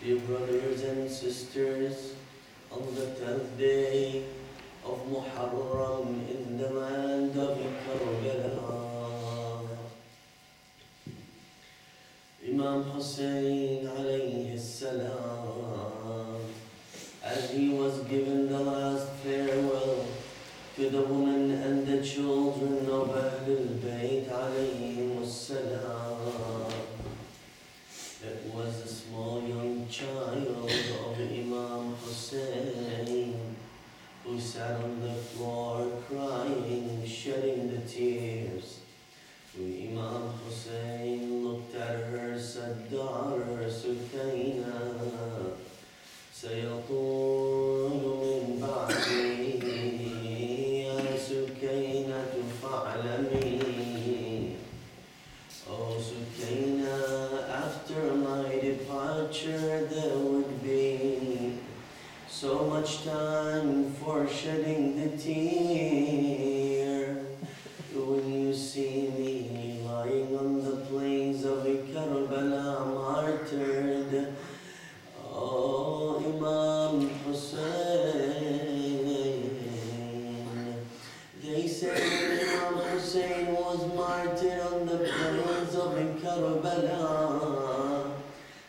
Dear brothers and sisters, on the 10th day of Muharram in the land of Karbala, Imam Hussein alayhi salam, as he was given the last farewell to the women and the children of Ahlul Bayt alayhim salam. It was a small young child of Imam Hussein who sat on the floor crying, shedding the tears. When Imam Hussein looked at her, said, "Daughter Sukayna, سيطول من بعدي يا سكينة فاعلمي." Oh Sukaina, after my departure there would be so much time for shedding the tear. When you see me lying on the plains of Karbala martyred, oh Imam Hussein, they say Imam Hussein was martyred on the plains of Karbala.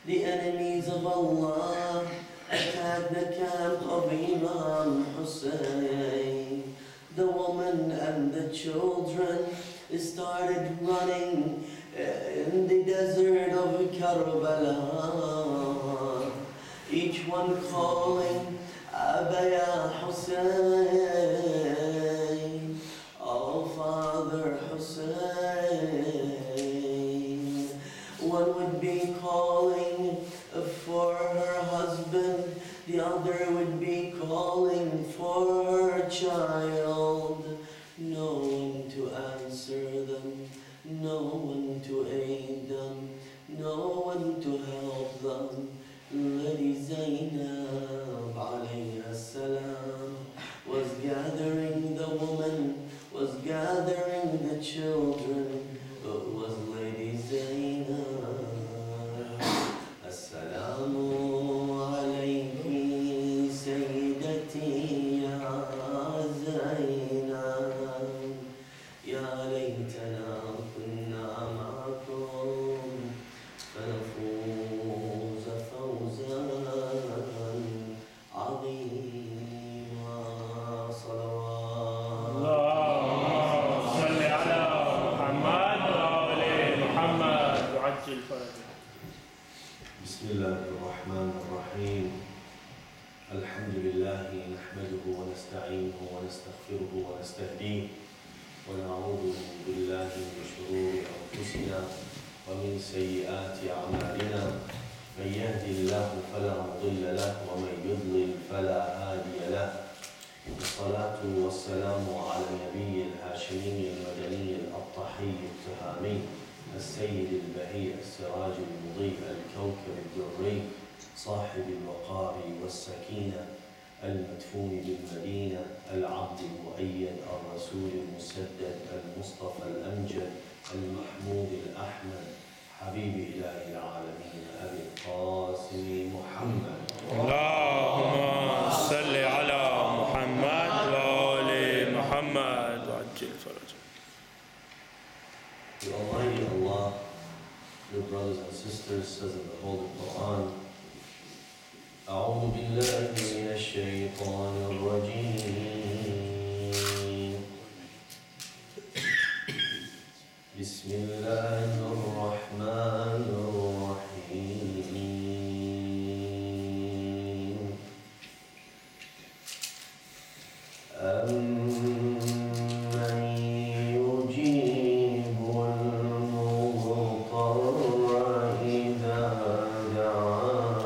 The enemies of Allah attacked the camp of Imam Hussein. The women and the children started running in the desert of Karbala, each one calling, "Abaya Hussein, oh Father Hussein." One would be calling for her husband, the other would be calling for her child. No one to answer them, no one to aid them, no one to help them. Lady Zainab alayha salam was gathering the women, was gathering the children. It was Lady Zainab. Assalamu alayki sayyidati ya Zainab, ya laytana kunna ma'akum فنفوز فوزا عظيما. صلوات اللهم صل على محمد وآل محمد وعجل فرجه. بسم الله الرحمن الرحيم. الحمد لله نحمده ونستعينه ونستغفره ونستهديه ونعوذ بالله من شرور أنفسنا ومن سيئات أعمالنا. من يهدي الله فلا مضل له ومن يضلل فلا هادي له. والصلاة والسلام على النبي الهاشمي المدني الأبطحي التهامي السيد البهي السراج المضيء الكوكب الدري صاحب الوقار والسكينة المدفون بالمدينة العبد المؤيد الرسول المسدد المصطفى الأمجد المحمود الأحمد حبيب إله العالمين أبي القاسم محمد. اللهم صل على محمد وآل محمد وعجل فرجه. The Almighty Allah, your brothers and sisters, says in the Holy Quran, أعوذ بالله من الشيطان الرجيم. بسم الله الرحمن الرحيم. أمن يجيب المضطر إذا دعاه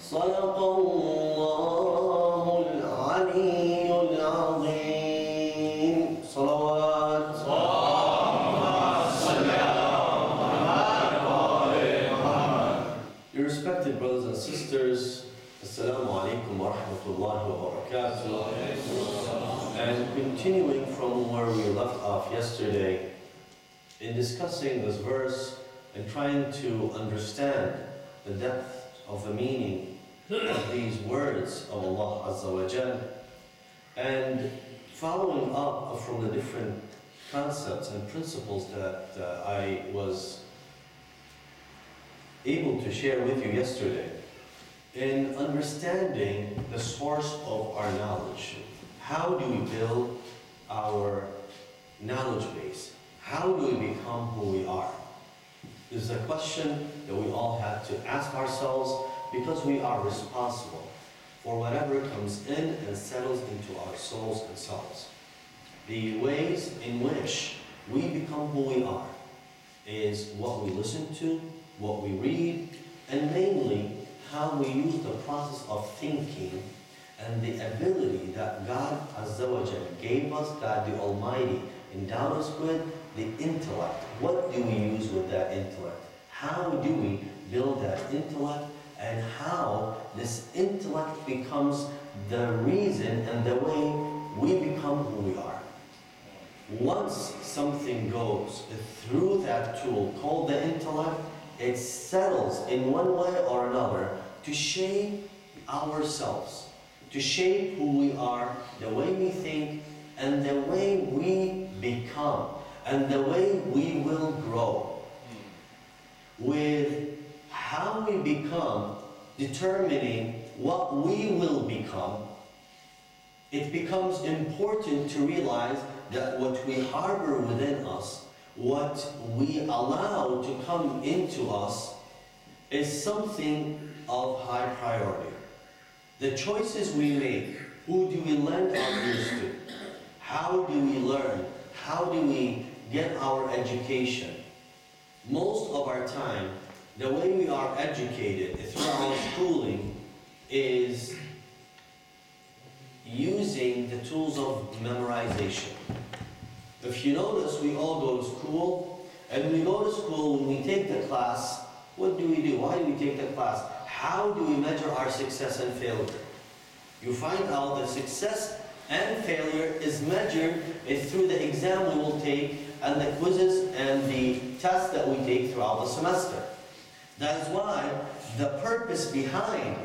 صدق الله العلي العظيم. صلوات. Your respected brothers and sisters, Assalamu alaikum wa rahmatullahi wa barakatuh. And continuing from where we left off yesterday, in discussing this verse and trying to understand the depth of the meaning of these words of Allah Azza wa Jal, and following up from the different concepts and principles that I was able to share with you yesterday, in understanding the source of our knowledge. How do we build our knowledge base? How do we become who we are? This is a question that we all have to ask ourselves, because we are responsible for whatever comes in and settles into our souls and selves. The ways in which we become who we are is what we listen to, what we read, and mainly how we use the process of thinking and the ability that God Azza wa Jal gave us, God the Almighty endowed us with, the intellect. What do we use with that intellect? How do we build that intellect, and how this intellect becomes the reason and the way we become who we are. Once something goes through that tool called the intellect, it settles in one way or another to shape ourselves, to shape who we are, the way we think, and the way we become, and the way we will grow. With how we become determining what we will become, it becomes important to realize that what we harbor within us, what we allow to come into us, is something of high priority. The choices we make, who do we lend our ears to? How do we learn? How do we get our education? Most of our time, the way we are educated through our schooling is using the tools of memorization. If you notice, we all go to school, and when we go to school, when we take the class, what do? Why do we take the class? How do we measure our success and failure? You find out that success and failure is measured through the exam we will take, and the quizzes and the tests that we take throughout the semester. That is why the purpose behind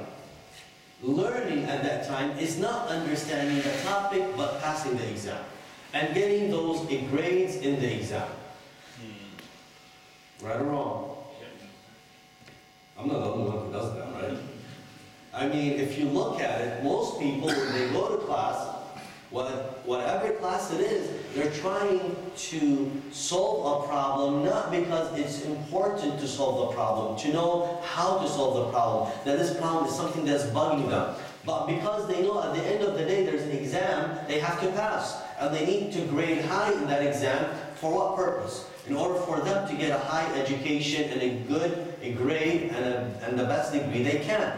learning at that time is not understanding the topic, but passing the exam and getting those grades in the exam. Right or wrong? I'm not the only one who does that, right? I mean, if you look at it, most people, when they go to class, whatever class it is, they're trying to solve a problem, not because it's important to solve the problem, to know how to solve the problem, that this problem is something that's bugging them, but because they know at the end of the day there's an exam they have to pass, and they need to grade high in that exam. For what purpose? In order for them to get a high education and a grade and the best degree they can.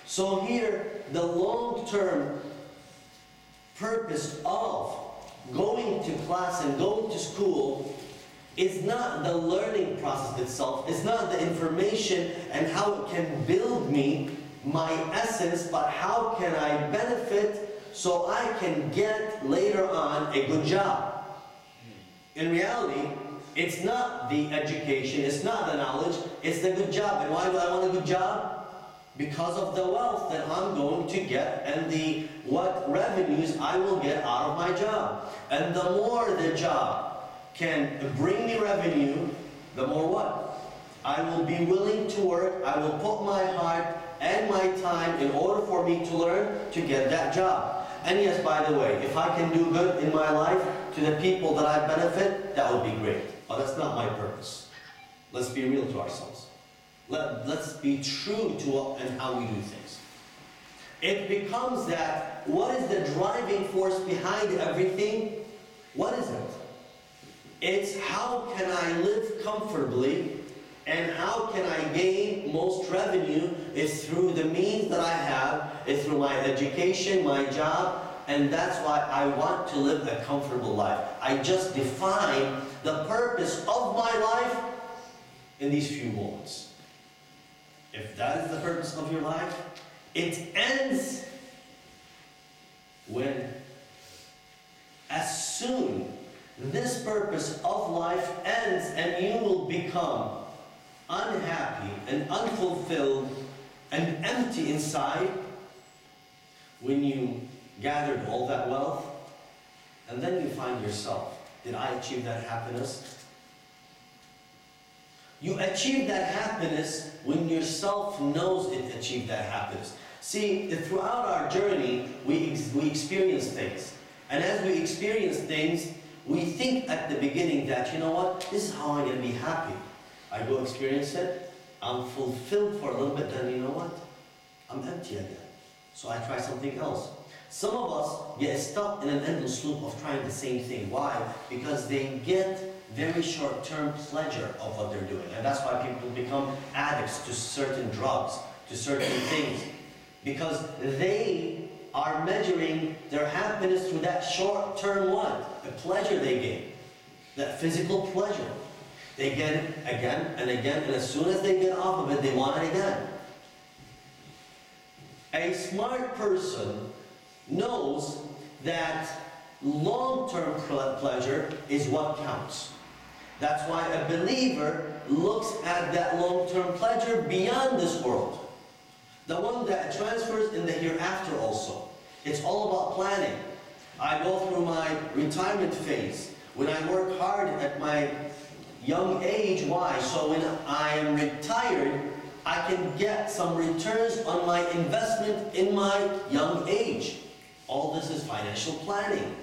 So here, the long-term purpose of going to class and going to school is not the learning process itself, it's not the information and how it can build me, my essence, but how can I benefit so I can get later on a good job. In reality, it's not the education, it's not the knowledge, it's the good job. And why do I want a good job? Because of the wealth that I'm going to get and what revenues I will get out of my job. And the more the job can bring me revenue, the more what? I will be willing to work, I will put my heart and my time in order for me to learn to get that job. And yes, by the way, if I can do good in my life to the people that I benefit, that would be great. But that's not my purpose. Let's be real to ourselves. Let's be true to what and how we do things. It becomes that, what is the driving force behind everything? What is it? It's how can I live comfortably And how can I gain most revenue is through the means that I have, is through my education, my job, and that's why I want to live a comfortable life. I just define the purpose of my life in these few moments. If that is the purpose of your life, it ends when, as soon this purpose of life ends and you will become unhappy and unfulfilled and empty inside when you gathered all that wealth, and then you find yourself, did I achieve that happiness? You achieve that happiness when yourself knows it achieved that happiness. See, throughout our journey, we experience things. And as we experience things, we think at the beginning that, you know what, this is how I'm going to be happy. I go experience it, I'm fulfilled for a little bit, then you know what? I'm empty again. So I try something else. Some of us get stuck in an endless loop of trying the same thing. Why? Because they get very short-term pleasure of what they're doing. And that's why people become addicts to certain drugs, to certain things. Because they are measuring their happiness through that short-term what? The pleasure they gain. That physical pleasure. They get it again and again, and as soon as they get off of it, they want it again. A smart person knows that long-term pleasure is what counts. That's why a believer looks at that long-term pleasure beyond this world. The one that transfers in the hereafter also. It's all about planning. I go through my retirement phase. When I work hard at my young age, why? So when I am retired, I can get some returns on my investment in my young age. All this is financial planning.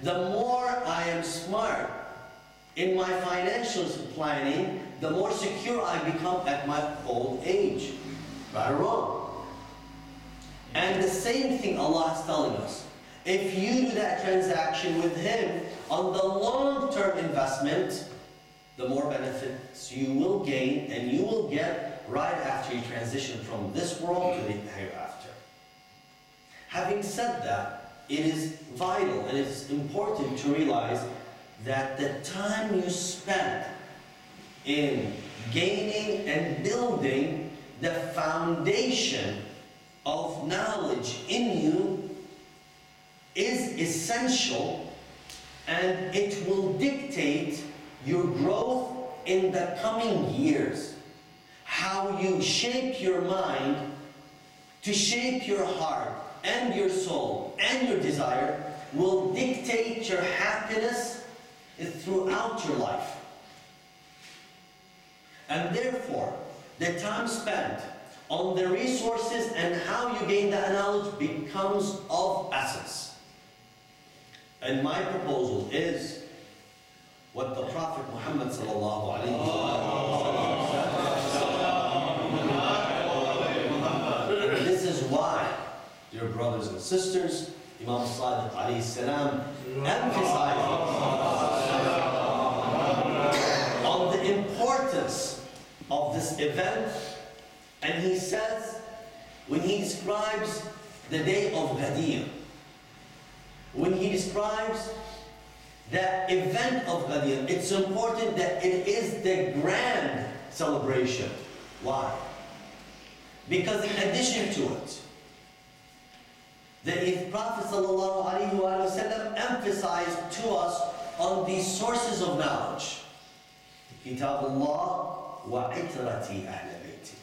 The more I am smart in my financial planning, the more secure I become at my old age. Right or wrong? And the same thing Allah is telling us. If you do that transaction with Him on the long-term investment, the more benefits you will gain and you will get right after you transition from this world to the hereafter. Having said that, it is vital and it's important to realize that the time you spend in gaining and building the foundation of knowledge in you is essential, and it will dictate your growth in the coming years. How you shape your mind to shape your heart and your soul and your desire will dictate your happiness throughout your life. And therefore, the time spent on the resources and how you gain that knowledge becomes of essence. And my proposal is what the Prophet Muhammad sallallahu alaihi wasallam said. This is why, dear brothers and sisters, Imam Sadiq alayhi salam emphasizes on the importance of this event. And he says, when he describes the day of Ghadir, when he describes the event of Ghadir, it's important that it is the grand celebration. Why? Because in addition to it, the Prophet ﷺ emphasized to us on these sources of knowledge. Kitabullah wa itrati ahl bayti.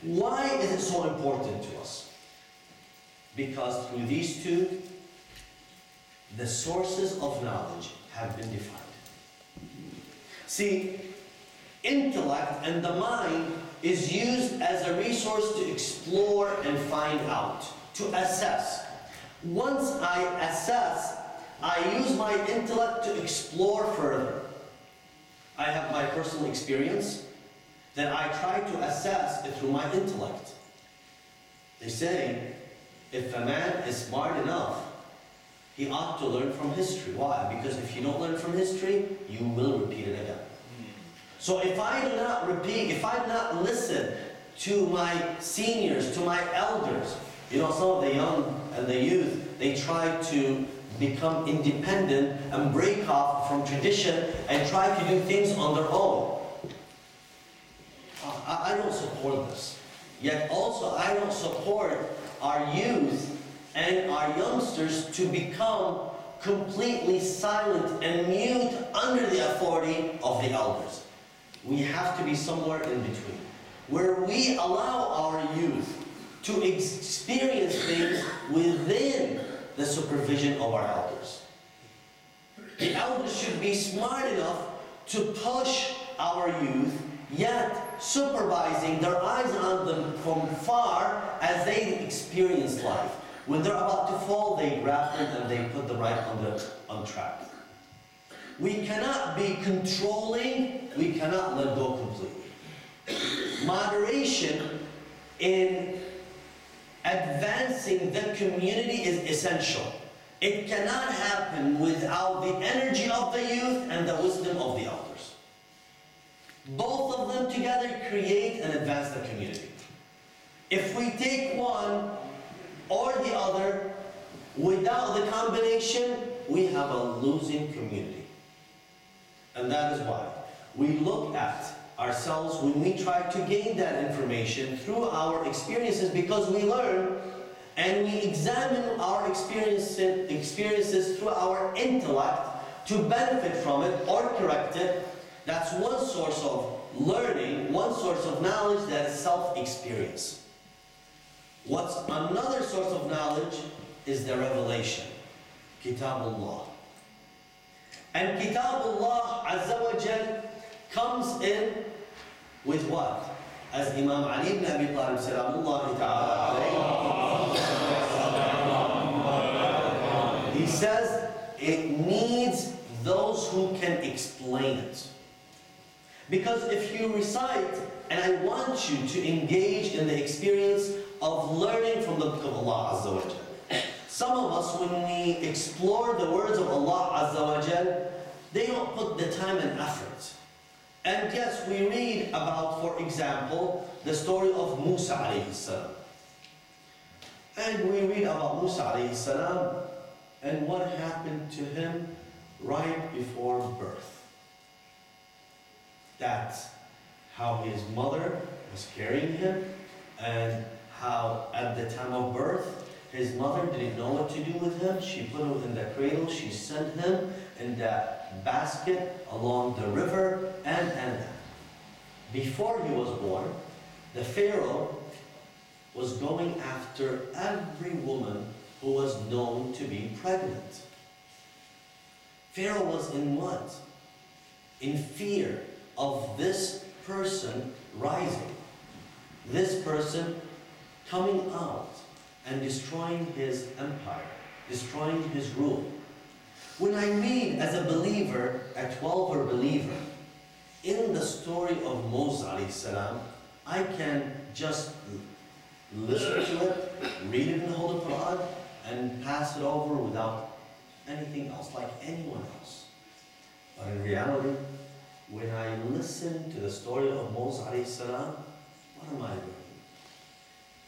Why is it so important to us? Because through these two, the sources of knowledge have been defined. See, intellect and the mind is used as a resource to explore and find out, to assess. Once I assess, I use my intellect to explore further. I have my personal experience, then I try to assess it through my intellect. They say, if a man is smart enough, he ought to learn from history. Why? Because if you don't learn from history, you will repeat it again. So if I do not repeat, if I do not listen to my seniors, to my elders, you know, some of the young and the youth, they try to become independent and break off from tradition and try to do things on their own. I don't support this. Yet also I don't support our youth and our youngsters to become completely silent and mute under the authority of the elders. We have to be somewhere in between, where we allow our youth to experience things within the supervision of our elders. The elders should be smart enough to push our youth, yet supervising their eyes on them from far as they experience life. When they're about to fall, they grab them and they put them right on track. We cannot be controlling, we cannot let go completely. Moderation in advancing the community is essential. It cannot happen without the energy of the youth and the wisdom of the elders. Both of them together create and advance the community. If we take one or the other without the combination, we have a losing community. And that is why we look at ourselves when we try to gain that information through our experiences, because we learn and we examine our experiences through our intellect to benefit from it or correct it. That's one source of learning, one source of knowledge, that is self-experience. What's another source of knowledge is the revelation, Kitabullah. And Kitabullah Azza wa Jal comes in with what? As Imam Ali ibn Abi Talib Salamullahi ta'ala alayhi, he says it needs those who can explain it. Because if you recite, and I want you to engage in the experience of learning from the book of Allah Azza wa Jal. Some of us, when we explore the words of Allah Azza wa Jal, they don't put the time and effort. And yes, we read about, for example, the story of Musa alayhi salam. And we read about Musa alayhi salam and what happened to him right before birth. That's how his mother was carrying him, and how at the time of birth, his mother didn't know what to do with him. She put him in the cradle, she sent him in that basket along the river, and before he was born, the Pharaoh was going after every woman who was known to be pregnant. Pharaoh was in what? In fear of this person rising, this person coming out and destroying his empire, destroying his rule. When I read as a believer, a 12er believer, in the story of Moses alayhi salam, I can just listen to it, read it in the Holy Quran, and pass it over without anything else, like anyone else. But in reality, when I listen to the story of Moses alayhi salam, what am I doing?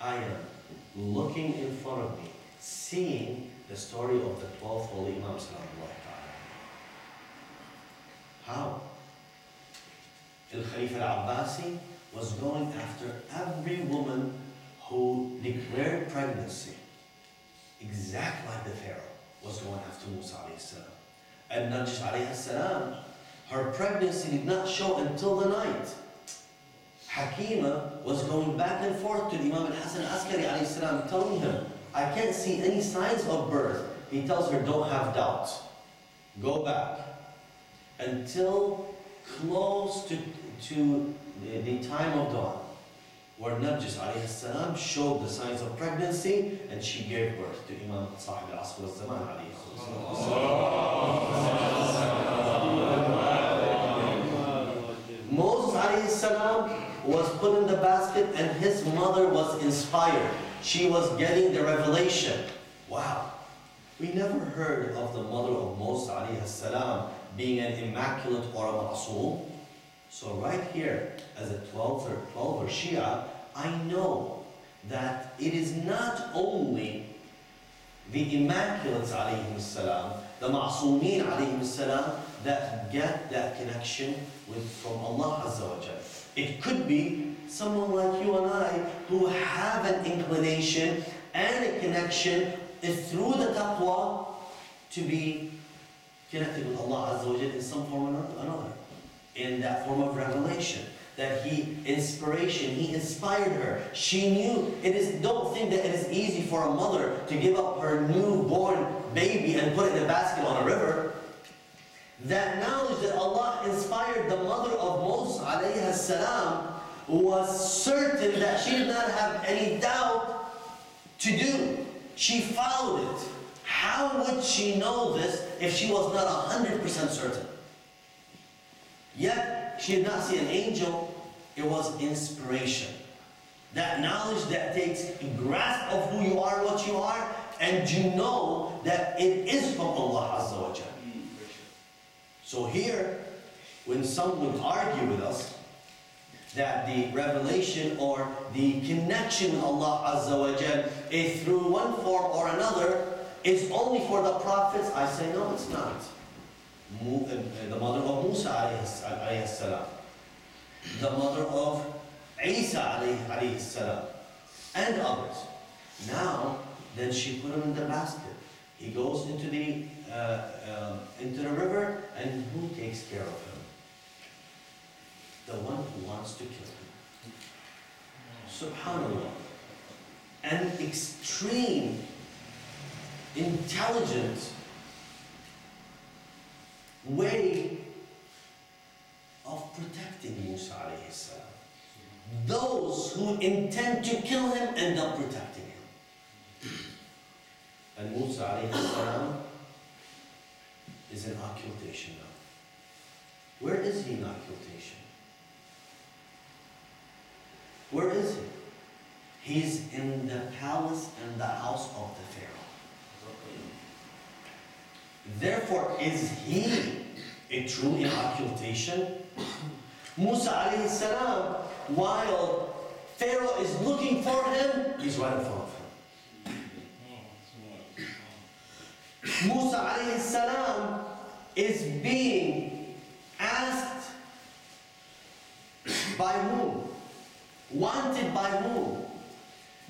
I am looking in front of me, seeing the story of the 12th Holy Imam Salamullahi ta'ala. How? Al-Khalifa al-Abbasi was going after every woman who declared pregnancy, exact like the Pharaoh was going after Musa alayhi salam. And Najis alayhi salam, her pregnancy did not show until the night. Hakima was going back and forth to Imam al-Hasan al-Askari alayhi salam, telling him, I can't see any signs of birth. He tells her, don't have doubt. Go back. Until close to the time of dawn, where Najis alayhi salam showed the signs of pregnancy, and she gave birth to Imam Sahib al-Asr al-Zaman alayhi salam. Moses alayhi salam was put in the basket, and his mother was inspired. She was getting the revelation. Wow. We never heard of the mother of Moses alayhi salam being an immaculate or a ma'soom. So right here, as a 12er Shia, I know that it is not only the Immaculates alayhim salam, the Ma'soomeen alayhim salam, that get that connection from Allah Azza wa Jal. It could be someone like you and I who have an inclination and a connection through the taqwa to be connected with Allah Azza wa Jal in some form or another. In that form of revelation. That He inspired her. She knew, don't think that it is easy for a mother to give up her newborn baby and put it in a basket on a river. That knowledge that Allah inspired the mother of Moses alayhi salam was certain that she did not have any doubt to do. She followed it. How would she know this if she was not 100% certain? Yet, she did not see an angel. It was inspiration. That knowledge that takes a grasp of who you are, what you are, and you know that it is from Allah Azza wa Jal. So here, when someone would argue with us that the revelation or the connection with Allah Azza wa Jal is through one form or another, is only for the prophets, I say no, it's not. The mother of Musa alayhi salam, the mother of Isa alayhi salam, and others. Now, then she put him in the basket. He goes into the river, and who takes care of him? The one who wants to kill him. Subhanallah. An extreme, intelligent way of protecting Musa alayhi salam. Those who intend to kill him end up protecting him. And Musa alayhi salam is in occultation now. Where is he in occultation? Where is he? He's in the palace and the house of the Pharaoh. Therefore, is he a true in occultation? Musa alayhi salam, while Pharaoh is looking for him, he's right in front of him. Musa alayhi salam is being asked by whom? Wanted by whom?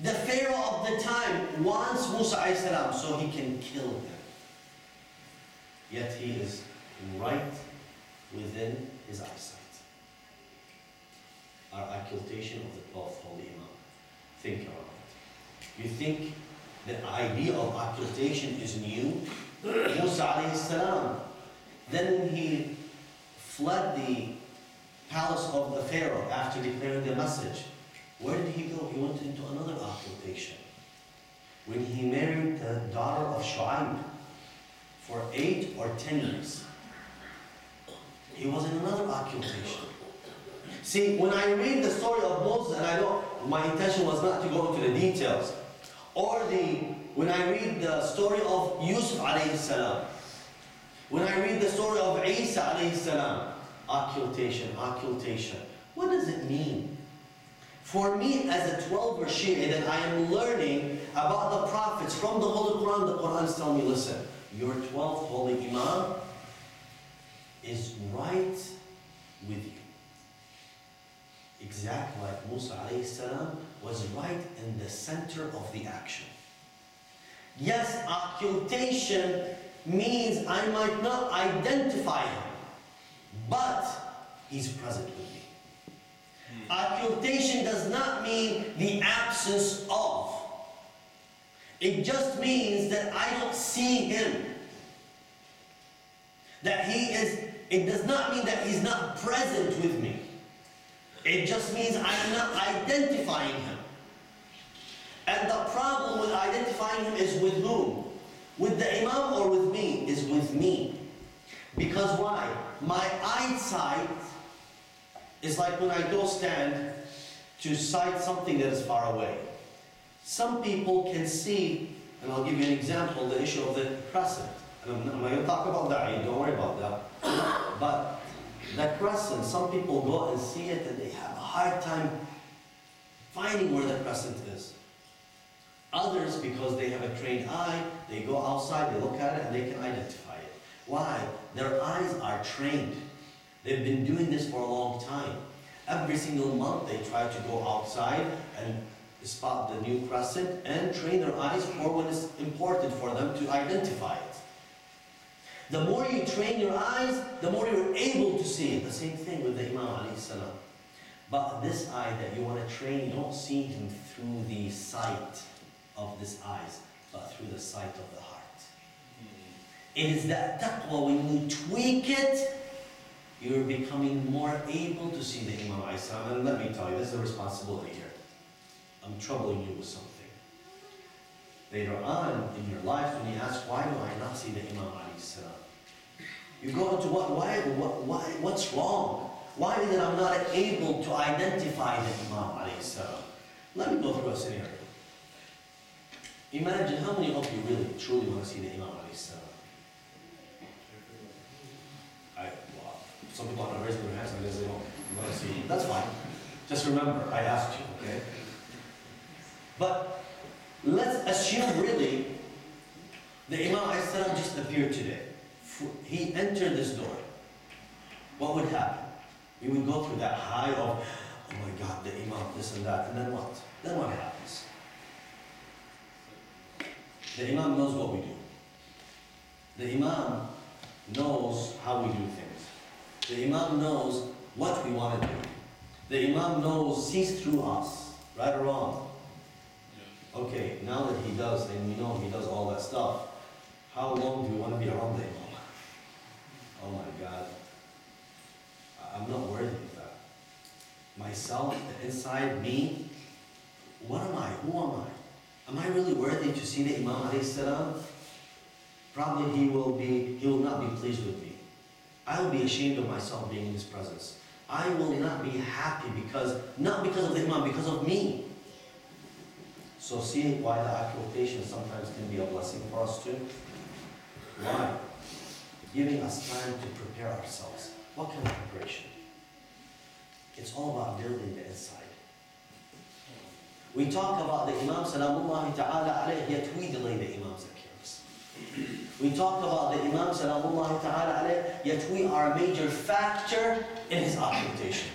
The Pharaoh of the time wants Musa alayhi salam so he can kill him. Yet he is right within his eyesight. Our occultation of the 12th Holy Imam. Think about it. You think the idea of occultation is new? Musa alayhi salam, then when he fled the palace of the Pharaoh after declaring the message, where did he go? He went into another occultation. When he married the daughter of Shu'aib for 8 or 10 years, he was in another occultation. See, when I read the story of Moses, and my intention was not to go into the details, or when I read the story of Yusuf alayhi salam, when I read the story of Isa alayhi salam, occultation. What does it mean? For me, as a 12er Shia, that I am learning about the prophets from the Holy Quran, the Quran is telling me, listen, your 12th Holy Imam is right with you. Exactly like Musa alayhi salam was right in the center of the action. Yes, occultation means I might not identify him, but he's present with me. Occultation does not mean the absence of. It just means that I don't see him. It does not mean that he's not present with me. It just means I am not identifying him. And the problem with identifying him is with whom? With the Imam or with me? Is with me. Because why? My eyesight is like when I go stand to sight something that is far away. Some people can see, and I'll give you an example, the issue of the crescent. And I'm not going to talk about that, don't worry about that. But The crescent, some people go and see it and they have a hard time finding where the crescent is. Others, because they have a trained eye, they go outside, they look at it, and they can identify it. Why? Their eyes are trained. They've been doing this for a long time. Every single month, they try to go outside and spot the new crescent and train their eyes for when it's important for them to identify it. The more you train your eyes, the more you're able to see it. The same thing with the Imam alayhi salam. But this eye that you want to train, you don't see him through the sight of these eyes, but through the sight of the heart. It is that taqwa, when you tweak it, you're becoming more able to see the Imam alayhi salam. And let me tell you, this is a responsibility here. I'm troubling you with something. Later on in your life, when you ask, why do I not see the Imam alayhi salam? You go into what's wrong? Why is it I'm not able to identify the Imam alayhi salam? Let me go through a scenario. Imagine how many of you really, truly want to see the Imam alayhi salam? Some people are not raising their hands because they don't want to see. That's fine. Just remember, I asked you, okay? But let's assume really the Imam alayhi salam just appeared today. He entered this door. What would happen? We would go through that high of, oh my God, the Imam, this and that, and then what? Then what happens? The Imam knows what we do. The Imam knows how we do things. The Imam knows what we want to do. The Imam sees through us, right or wrong. Okay, now that he does, and we know he does all that stuff, how long do we want to be around the Imam? Oh my God. I'm not worthy of that. Myself, the inside me, what am I? Who am I? Am I really worthy to see the Imam alayhi salam? Probably he will not be pleased with me. I will be ashamed of myself being in his presence. I will not be happy not because of the Imam, because of me. So see why the occultation sometimes can be a blessing for us too? Why? Giving us time to prepare ourselves. What kind of preparation? It's all about building the inside. We talk about the Imam Salamullahi Ta'ala alayhi, yet we delay the Imam's appearance. We talk about the Imam Salamullahi Ta'ala alayhi, yet we are a major factor in his occultation.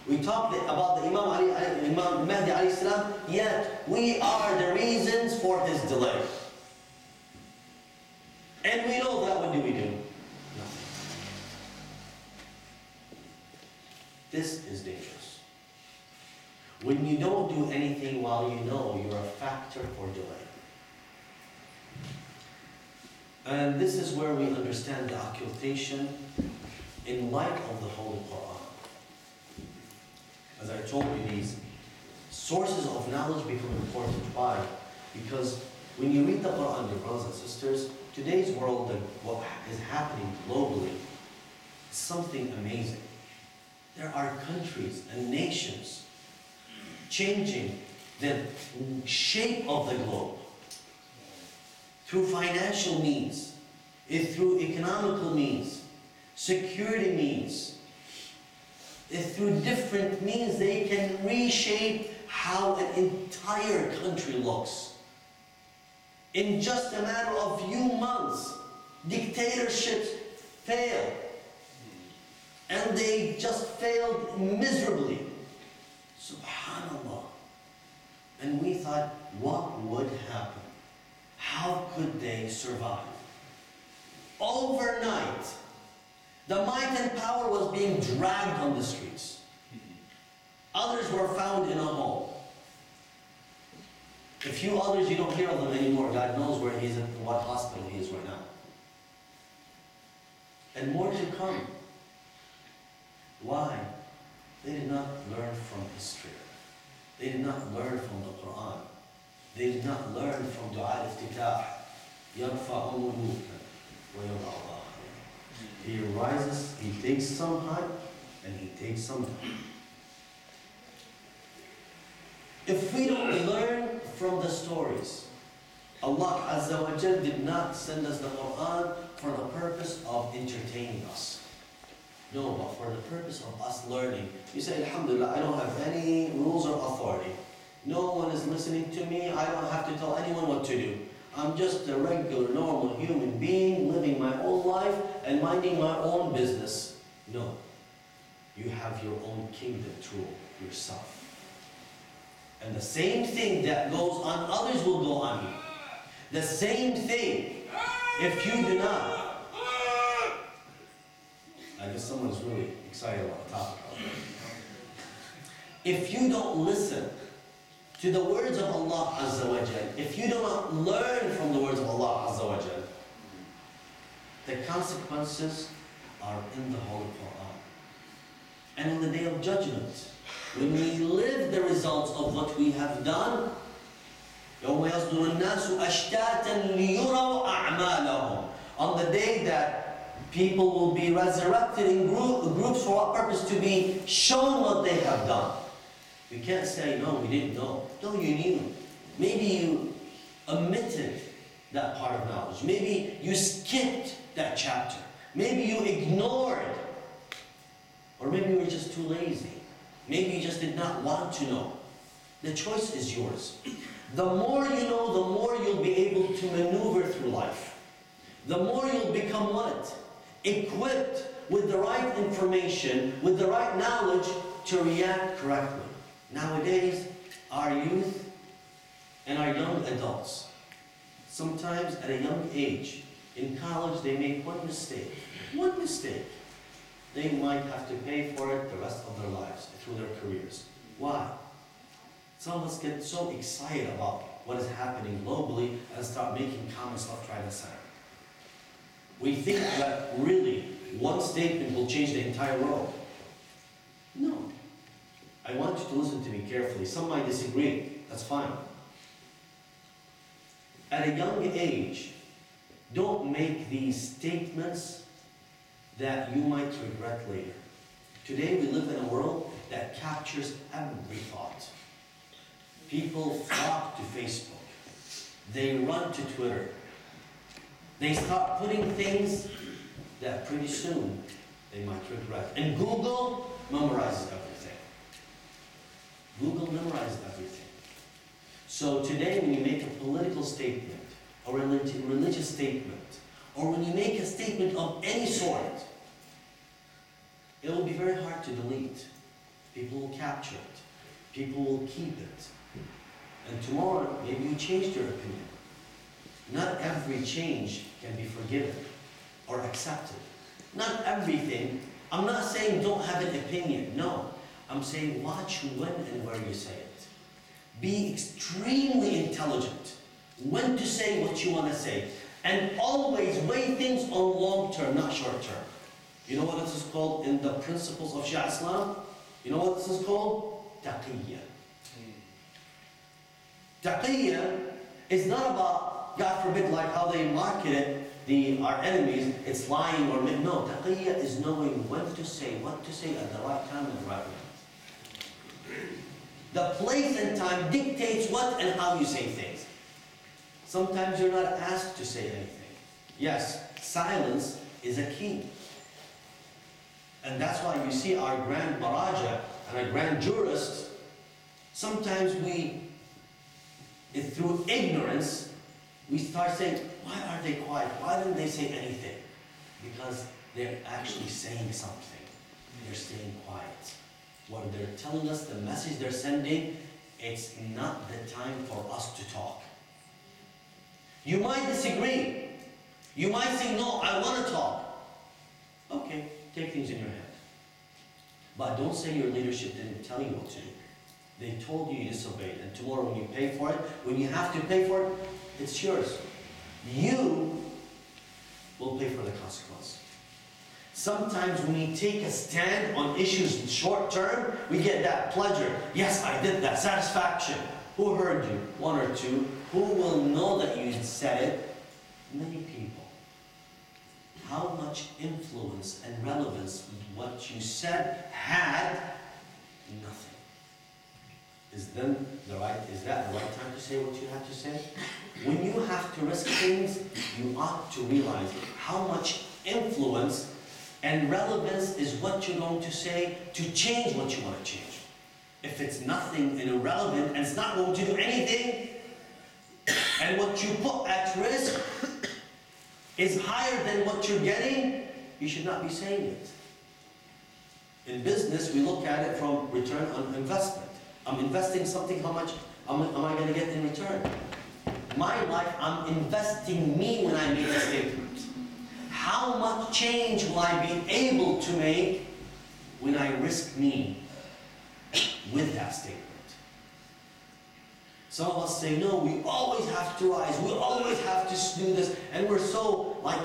We talk about the Imam Mahdi alayhi salam, yet we are the reasons for his delay. And we know that. What do we do? Nothing. This is dangerous. When you don't do anything while you know, you're a factor for delay. And this is where we understand the occultation in light of the Holy Quran. As I told you, these sources of knowledge become important. Why? Because when you read the Quran, dear brothers and sisters, today's world, what is happening globally, is something amazing. There are countries and nations changing the shape of the globe through financial means, through economical means, security means, through different means. They can reshape how an entire country looks. In just a matter of few months, dictatorships fail. And they just failed miserably. Subhanallah. And we thought, what would happen? How could they survive? Overnight, the might and power was being dragged on the streets. Others were found in a home. A few others, you don't hear of them anymore. God knows where he is, in what hospital he is right now. And more to come. Why? They did not learn from history. They did not learn from the Quran. They did not learn from Dua al-Iftitah. يَرْفَعُ مُلُوكًا وَيَضَعُ آخَرِينَ. He rises, he takes some high, and he takes some down. If we don't learn from the stories, Allah Azza wa Jal did not send us the Quran for the purpose of entertaining us. No, but for the purpose of us learning. You say, Alhamdulillah, I don't have any rules or authority. No one is listening to me. I don't have to tell anyone what to do. I'm just a regular, normal human being living my own life and minding my own business. No. You have your own kingdom to rule yourself. And the same thing that goes on others will go on you. The same thing. If you do not. I guess someone is really excited about the topic. If you don't listen to the words of Allah Azza wa Jal, if you do not learn from the words of Allah Azza wa Jal, the consequences are in the Holy Quran. And on the Day of Judgment, when we live the results of what we have done, يَوْمَ يَصْدُرُ النَّاسُ أَشْتَاتًا لِيُرَوْا أَعْمَالَهُم. On the day that people will be resurrected in groups for what purpose? To be shown what they have done. We can't say, no, we didn't know. No, you knew. Maybe you omitted that part of knowledge. Maybe you skipped that chapter. Maybe you ignored. Or maybe you were just too lazy. Maybe you just did not want to know. The choice is yours. The more you know, the more you'll be able to maneuver through life. The more you'll become what? Equipped with the right information, with the right knowledge to react correctly. Nowadays, our youth and our young adults, sometimes at a young age, in college, they make one mistake. One mistake. They might have to pay for it the rest of their lives, through their careers. Why? Some of us get so excited about what is happening globally and start making comments left, right, and center. We think that really one statement will change the entire world. No. I want you to listen to me carefully. Some might disagree. That's fine. At a young age, don't make these statements that you might regret later. Today we live in a world that captures every thought. People flock to Facebook. They run to Twitter. They start putting things that pretty soon they might regret. And Google memorizes everything. Google memorizes everything. So today when you make a political statement, or a religious statement, or when you make a statement of any sort, it will be very hard to delete. People will capture it. People will keep it. And tomorrow, maybe you changed your opinion. Not every change can be forgiven or accepted. Not everything. I'm not saying don't have an opinion. No. I'm saying watch when and where you say it. Be extremely intelligent when to say what you want to say. And always weigh things on long term, not short term. You know what this is called in the principles of Shia Islam? You know what this is called? Taqiyya. Taqiyya is not about, God forbid, like how they market it, our enemies, it's lying or no. Taqiyya is knowing when to say, what to say at the right time and the right moment. The place and time dictates what and how you say things. Sometimes you're not asked to say anything. Yes, silence is a key. And that's why you see our grand Maraja and our grand jurists, sometimes through ignorance, we start saying, why are they quiet? Why don't they say anything? Because they're actually saying something. They're staying quiet. What they're telling us, the message they're sending, it's not the time for us to talk. You might disagree. You might say, no, I want to talk. Okay, take things in your head. But don't say your leadership didn't tell you what to do. They told you, you disobeyed. And tomorrow when you pay for it, when you have to pay for it, it's yours. You will pay for the consequence. Sometimes when we take a stand on issues in short term, we get that pleasure. Yes, I did that. Satisfaction. Who heard you? One or two. Who will know that you said it? Many people. How much influence and relevance what you said had? Nothing. Is that the right time to say what you have to say? When you have to risk things, you ought to realize how much influence And relevance is what you're going to say to change what you want to change. If it's nothing and irrelevant and it's not going to do anything, and what you put at risk is higher than what you're getting, you should not be saying it. In business, we look at it from return on investment. I'm investing something, how much am I going to get in return? My life, I'm investing me when I make a statement. How much change will I be able to make when I risk me with that statement? Some of us say, no, we always have to rise, we always have to do this, and we're so, like,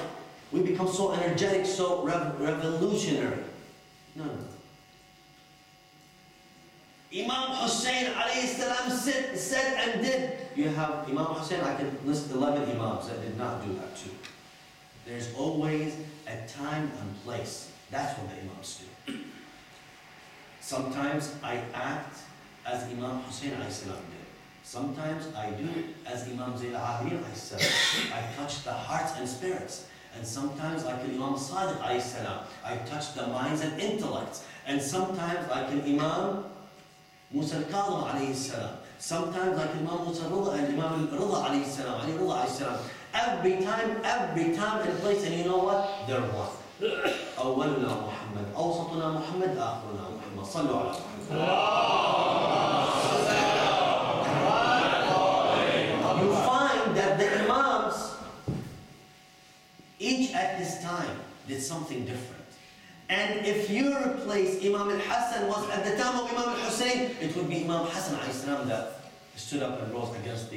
we become so energetic, so revolutionary. No, no. Imam Hussein alayhi salam said and did. You have Imam Hussein, I can list 11 Imams that did not do that too. There's always a time and place. That's what the Imams do. Sometimes I act as Imam Hussein alayhi salam did. Sometimes I do as Imam Zayn al-Abidin alayhi salam. I touch the hearts and spirits. And sometimes like Imam Sadiq alayhi salam, I touch the minds and intellects. And sometimes like Imam Musa al-Kadhim alayhi salam. Sometimes like Imam Musa al-Rida and Imam al-Rida alayhi salam, Ali Rida alayhi salam. Every time and place, and you know what? They're one. أولنا محمد أوسطنا محمد آخرنا محمد صلوا على محمد. You find that the Imams, each at his time, did something different. And if you replace Imam al-Hassan was at the time of Imam al-Hussein, it would be Imam Hassan alayhi salam that stood up and rose against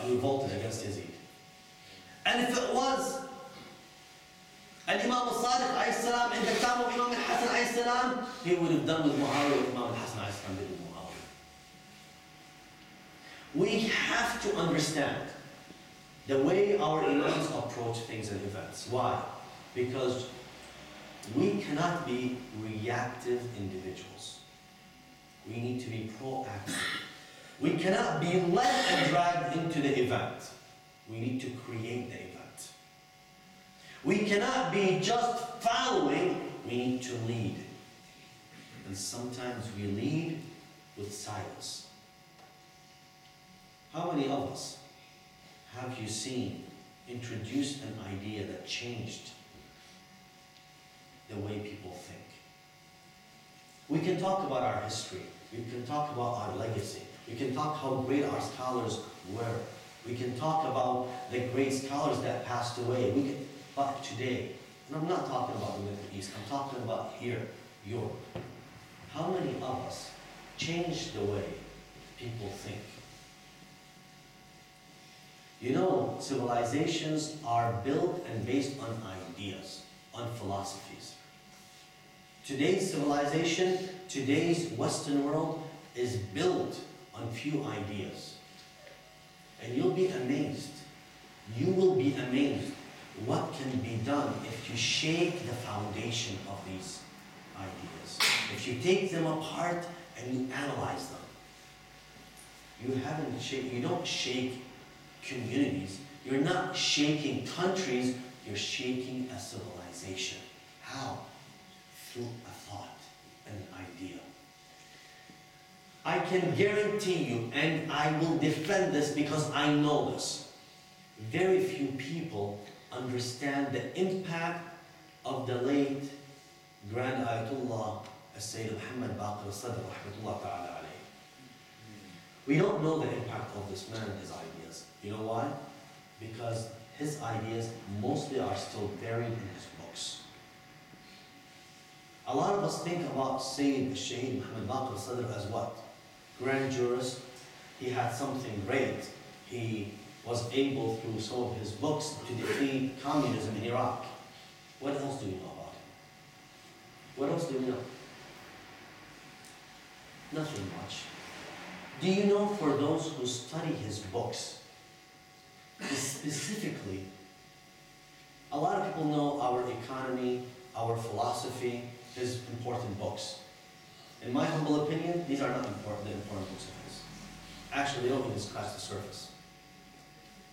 revolted against Yazid. And if it was Imam al-Sadiq alayhi salam in the time of Imam al-Hassan alayhi salam, he would have done with Muawiyah what Imam al-Hassan alayhi salam did with Muawiyah. We have to understand the way our Imams approach things and events. Why? Because we cannot be reactive individuals. We need to be proactive. We cannot be led and dragged into the event. We need to create the event. We cannot be just following, we need to lead. And sometimes we lead with silence. How many of us have you seen introduce an idea that changed the way people think? We can talk about our history. We can talk about our legacy. We can talk how great our scholars were. We can talk about the great scholars that passed away. But today, and I'm not talking about the Middle East, I'm talking about here, Europe. How many of us changed the way people think? You know, civilizations are built and based on ideas, on philosophies. Today's civilization, today's Western world is built on few ideas. And you'll be amazed. You will be amazed what can be done if you shake the foundation of these ideas. If you take them apart and you analyze them. You don't shake communities. You're not shaking countries. You're shaking a civilization. How? Through a thought, an idea. I can guarantee you, and I will defend this because I know this, very few people understand the impact of the late Grand Ayatollah Sayyid Muhammad Baqir al-Sadr rahmatullah ta'ala alayhi. We don't know the impact of this man and his ideas. You know why? Because his ideas mostly are still buried in his books. A lot of us think about Sayyid al-Shaheed Muhammad Baqir al-Sadr as what? Grand jurist. He had something great. He was able, through some of his books, to defeat communism in Iraq. What else do we know about him? What else do we know? Nothing much. Do you know, for those who study his books, specifically, a lot of people know our economy, our philosophy, his important books. In my humble opinion, these are not the important books of his. Actually, they don't even scratch the surface.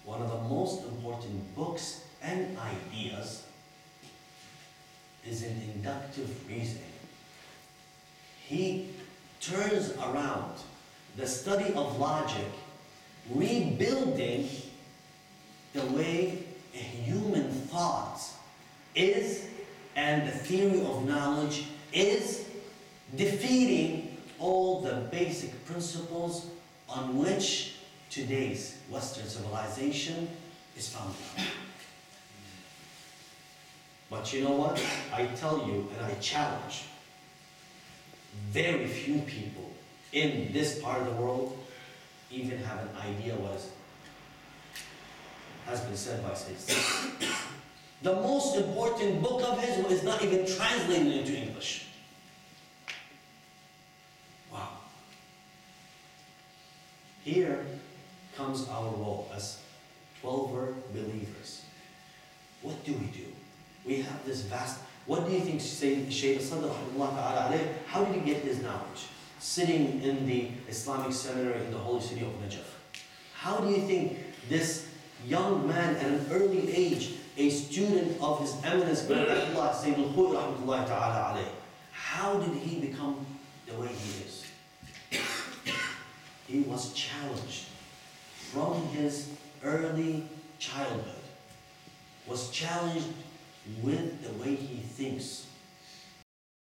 One of the most important books and ideas is in inductive reasoning. He turns around the study of logic, rebuilding the way a human thought is and the theory of knowledge is, defeating all the basic principles on which today's Western civilization is founded on. But you know what? I tell you, and I challenge, very few people in this part of the world even have an idea what has been said by Sayyid. The most important book of his is not even translated into English. Wow. Here comes our role as 12-er believers. What do? We have this vast, what do you think Shaykh Sadr, how did he get his knowledge? Sitting in the Islamic seminary in the holy city of Najaf. How do you think this young man at an early age, a student of His Eminence, Sayyid al-Khudri, how did he become the way he is? He was challenged